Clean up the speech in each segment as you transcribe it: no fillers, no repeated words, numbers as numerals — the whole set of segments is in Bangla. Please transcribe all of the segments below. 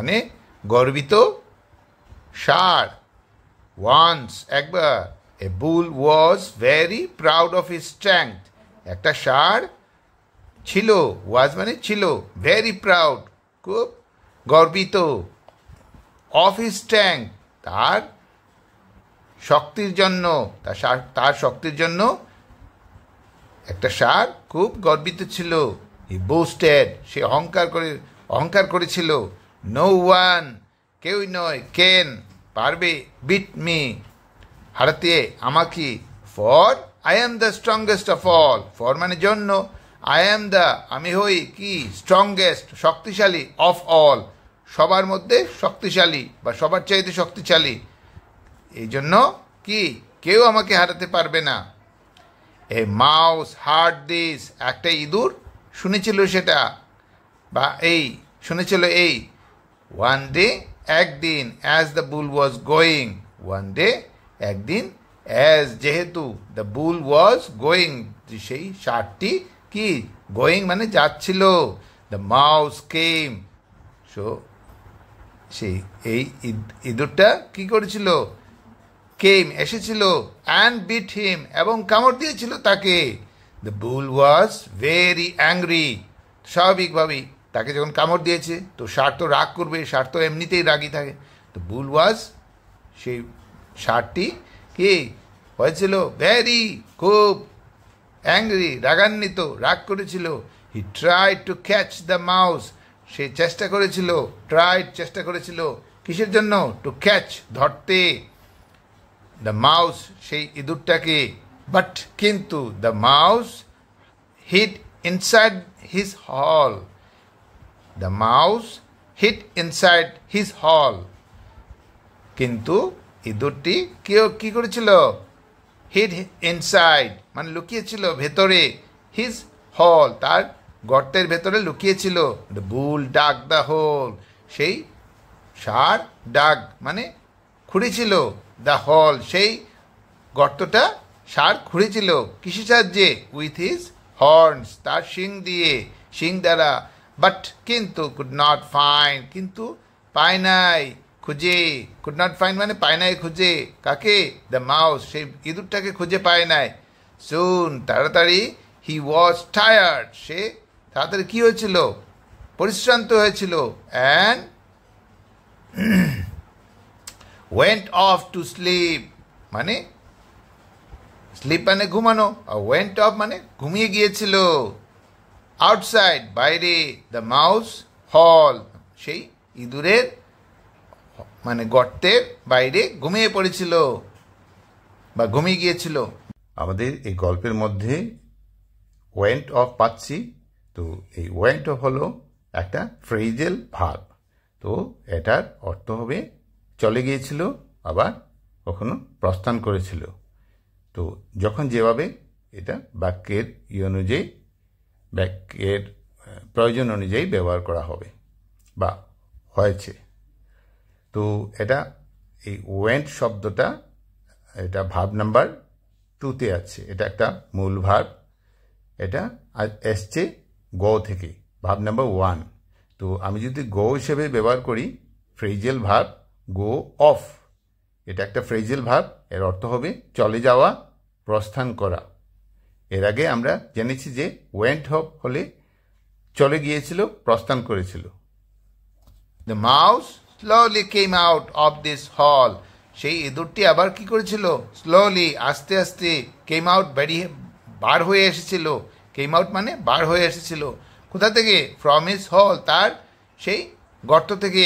মানে গর্বিত ষাঁড়। ওয়ান্স একবার a bull was very proud of his strength, একটা ষাঁড় ছিল, ওয়াজ মানে ছিল, ভেরি প্রাউড খুব গর্বিত, অফ হিজ স্ট্রেংথ তার শক্তির জন্য, তার শক্তির জন্য একটা ষাঁড় খুব গর্বিত ছিল। হি বোস্টেড সে অহংকার করেছিল। নো ওয়ান কেউই নয়, ক্যান পারবে, বিট মি হারাতে আমাকে, for I am the strongest of all, for মানে জন্য, আই অ্যাম দ্য আমি হই কি, স্ট্রংগেস্ট শক্তিশালী, অফ অল সবার মধ্যে শক্তিশালী বা সবার চাইতে শক্তিশালী, এই জন্য কি কেউ আমাকে হারাতে পারবে না। এ মাউস হার্ড দিস একটা ইঁদুর শুনেছিল সেটা, বা এই শুনেছিল এই, ওয়ান ডে একদিন, as the bull was going, one day একদিন, অ্যাজ যেহেতু, দ্য বুল ওয়াজ গোয়িং সেই ষাঁড়টি কি, গোয়িং মানে যাচ্ছিল, দ্য মাউস কেম সো সেই এই ইঁদুরটা কি করেছিল, কেম এসেছিল, অ্যান্ড বিট হিম এবং কামড় দিয়েছিল তাকে। The bull was very angry, স্বাভাবিকভাবেই তাকে যখন কামড় দিয়েছে তো ষাঁড় তো রাগ করবে, ষাঁড় তো এমনিতেই রাগী থাকে। তো বুল ওয়াজ সেই ষাঁড়টি কি হয়েছিল, ভেরি খুব অ্যাংরি রাগান্বিত, রাগ করেছিল। He tried to catch the mouse সে চেষ্টা করেছিল, চেষ্টা করেছিল কিসের জন্য, টু ক্যাচ ধরতে, দ্য মাউস সেই ইঁদুরটাকে, বাট কিন্তু, the mouse hid inside his hole, the mouse hid inside his hole কিন্তু ইঁদুরটি কি করেছিল, হিড ইনসাইড মানে লুকিয়েছিল ভেতরে, হিজ হল তার গর্তের ভেতরে লুকিয়েছিল। The bull dug the hole সেই ষাঁড় ডাগ মানে খুঁড়েছিল, দ্য হল সেই গর্তটা ষাঁড় খুঁড়েছিল কিসের সাহায্যে, উইথ হিজ হর্নস তার শিং দিয়ে, শিং দ্বারা, বাট কিন্তু, কুড নট ফাইন্ড কিন্তু পায় নাই খুঁজে, কুড নট ফাইন্ড মানে পায় নাই খুঁজে কাকে, দ্য মাউস সেই ইঁদুরটাকে খুঁজে পায় নাই। সুন তাড়াতাড়ি, হি ওয়াজ টায়ার্ড সে তাড়াতাড়ি কি হয়েছিল, পরিশ্রান্ত হয়েছিল, and went of to sleep মানে স্লিপ মানে ঘুমানো, আর ওয়েন্ট অফ মানে ঘুমিয়ে গিয়েছিল। আউটসাইড বাইরে, দ্য মাউস হল সেই ইঁদুরের মানে গর্তের বাইরে ঘুমিয়ে পড়েছিল বা ঘুমিয়ে গিয়েছিল। আমাদের এই গল্পের মধ্যে ওয়েন্ট অফ পাচ্ছি, তো এই ওয়েন্ট অফ হলো একটা ফ্রেজাল ভার্ব, তো এটার অর্থ হবে চলে গিয়েছিল, আবার কখনো প্রস্থান করেছিল। তো যখন যেভাবে এটা বাক্যের অনুযায়ী, বাক্যের প্রয়োজন অনুযায়ী ব্যবহার করা হবে বা হয়েছে। তো এটা এই ওয়েন্ট শব্দটা এটা ভার্ব নাম্বার 2-তে আছে, এটা একটা মূল ভার্ব, এটা এসছে গো থেকে, ভার্ব নাম্বার 1। তো আমি যদি গো হিসেবে ব্যবহার করি, ফ্রেজাল ভার্ব গো অফ, এটা একটা ফ্রেজাল ভার্ব, এর অর্থ হবে চলে যাওয়া, প্রস্থান করা। এর আগে আমরা জেনেছি যে ওয়েন্ট অফ হলে চলে গিয়েছিল, প্রস্থান করেছিল। The mouse slowly came out of this হল সেই ইঁদুরটি আবার কি করেছিল, স্লোলি আস্তে আস্তে, কেম আউট বার হয়ে এসেছিল, কেম আউট মানে বার হয়ে এসেছিল কোথা থেকে, ফ্রম হিজ হল তার সেই গর্ত থেকে।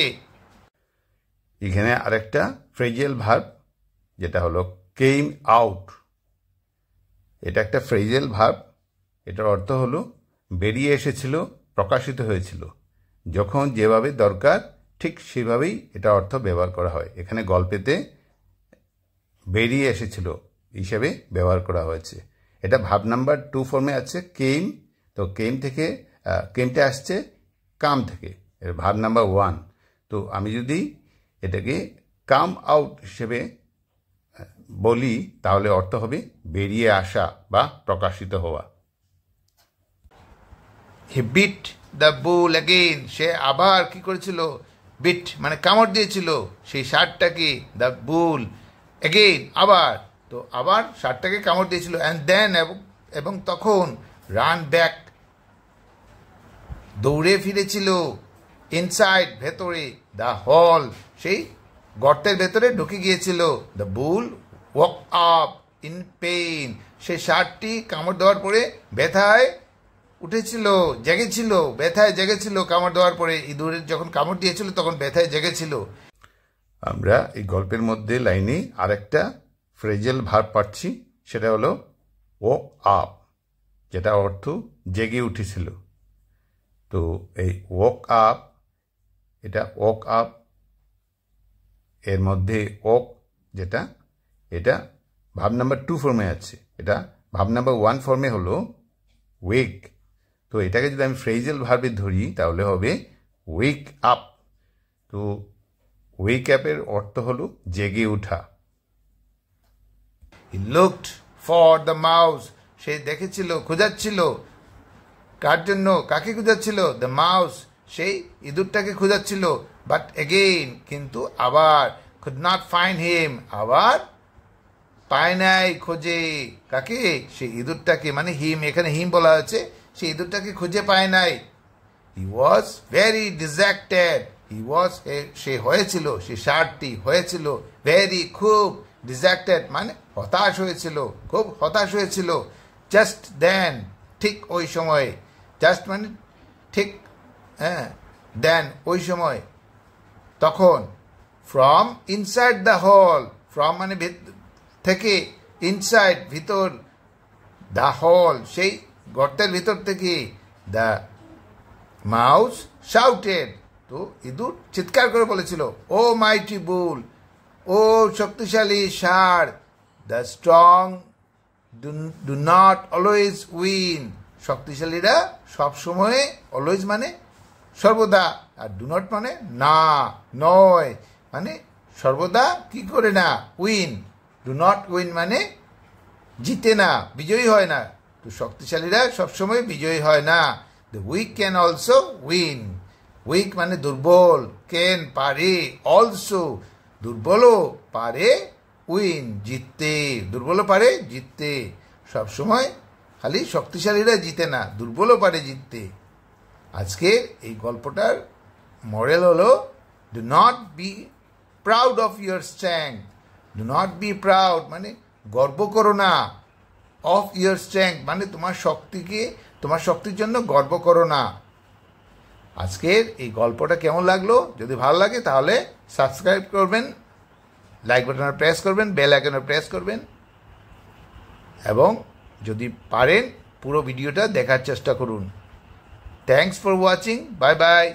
এখানে আরেকটা ফ্রেজাল ভার্ব যেটা হলো কেম আউট, এটা একটা ফ্রেজাল ভার্ব, এটার অর্থ হলো বেরিয়ে এসেছিল, প্রকাশিত হয়েছিল, যখন যেভাবে দরকার ঠিক সেভাবেই এটা অর্থ ব্যবহার করা হয়। এখানে গল্পেতে বেরিয়ে এসেছিল হিসেবে ব্যবহার করা হয়েছে। এটা ভার্ব নাম্বার 2 ফর্মে আছে, কেম, তো কেম থেকে কেমটা আসছে কাম থেকে, এর ভার্ব নাম্বার 1। তো আমি যদি এটাকে কাম আউট হিসেবে বলি তাহলে অর্থ হবে বেরিয়ে আসা বা প্রকাশিত হওয়া। হি বিট দ্য বুল অ্যাগেইন সে আবার কি করেছিল, বিট মানে কামড় দিয়েছিল সেই ষাঁড়টাকে, দ্য বুল এগেইন আবার, তো আবার ষাঁড়টাকে কামড় দিয়েছিল, অ্যান্ড দেন এবং তখন রান ব্যাক দৌড়ে ফিরেছিল, ইনসাইড ভেতরে, দ্য হল সেই গর্তের ভেতরে ঢুকে গিয়েছিল, the bull walk up in pain সেই ষাঁড়টি কামড় দেওয়ার পরে ব্যথায় উঠেছিল, জেগেছিল, ব্যথায় জেগেছিল কামড় দেওয়ার পরে, ইঁদুরের যখন কামড় দিয়েছিল তখন ব্যথায় জেগেছিল। আমরা এই গল্পের মধ্যে লাইনে আরেকটা ফ্রেজাল ভার্ব পাচ্ছি, সেটা হলো ওক আপ, যেটা অর্থ জেগে উঠেছিল। তো এই ওক আপ, এটা ওক আপ এর মধ্যে ওক যেটা, এটা ভার্ব নাম্বার 2 ফর্মে আছে, এটা ভার্ব নাম্বার 1 ফর্মে হলো ওয়েক। তো এটাকে যদি আমি ফ্রেজাল ভার্বে ধরি তাহলে হবে ওয়েক আপ। তো ওয়েক আপের অর্থ হলো জেগে ওঠা। He looked for the mouse, সে দেখেছিল, খোঁজাচ্ছিল, কার জন্য, কাকে খোঁজাচ্ছিল, দ্য মাউস সেই ইঁদুরটাকে খোঁজাচ্ছিল, বাট এগেইন কিন্তু আবার, কুড নট ফাইন্ড হিম আবার পায় নাই, খোঁজে কাকে, সেই ইঁদুরটাকে, মানে হিম, এখানে হিম বলা হয়েছে, সেই ইঁদুরটাকে খুঁজে পায় নাই। হি ওয়াজ ভেরি ডিজেক্টেড, হি ওয়াজ সে হয়েছিল, সে ষাঁড়টি হয়েছিল, ভেরি খুব, ডিজেক্টেড মানে হতাশ হয়েছিল, খুব হতাশ হয়েছিল, জাস্ট দেন ঠিক ওই সময়, জাস্ট মানে ঠিক, হ্যাঁ, দেন ওই সময়, তখন, from inside the hall, from মানে থেকে, ইনসাইড ভিতর, দ্য হল সেই গর্তের ভিতর থেকে, দ্য মাউস শাউটেড, তো ইঁদুর চিৎকার করে বলেছিল, ও মাইটি বুল, ও শক্তিশালী ষাঁড়, the strong do not always win, শক্তিশালীরা সবসময়, অলওয়েজ মানে সর্বদা, আর ডু নট মানে না, নয়, মানে সর্বদা কি করে না, উইন, ডু নট উইন মানে জিতে না, বিজয়ী হয় না, তো শক্তিশালীরা সবসময় বিজয়ী হয় না। The weak can also win, weak মানে দুর্বল, ক্যান পারে, অলসো দুর্বলও পারে, উইন জিততে, দুর্বলও পারে জিততে, সবসময় খালি শক্তিশালীরা জিতে না, দুর্বলও পারে জিততে। আজকের এই গল্পটার মডেল হলো, do not be proud of your strength, do not be proud মানে গর্ব করো না, অফ ইউর স্ট্রেংথ মানে তোমার শক্তিকে, তোমার শক্তির জন্য গর্ব করো না। আজকের এই গল্পটা কেমন লাগলো, যদি ভালো লাগে তাহলে সাবস্ক্রাইব করবেন, লাইক বাটনে প্রেস করবেন, বেল আইকনে প্রেস করবেন, এবং যদি পারেন পুরো ভিডিওটা দেখার চেষ্টা করুন। Thanks for watching, bye bye.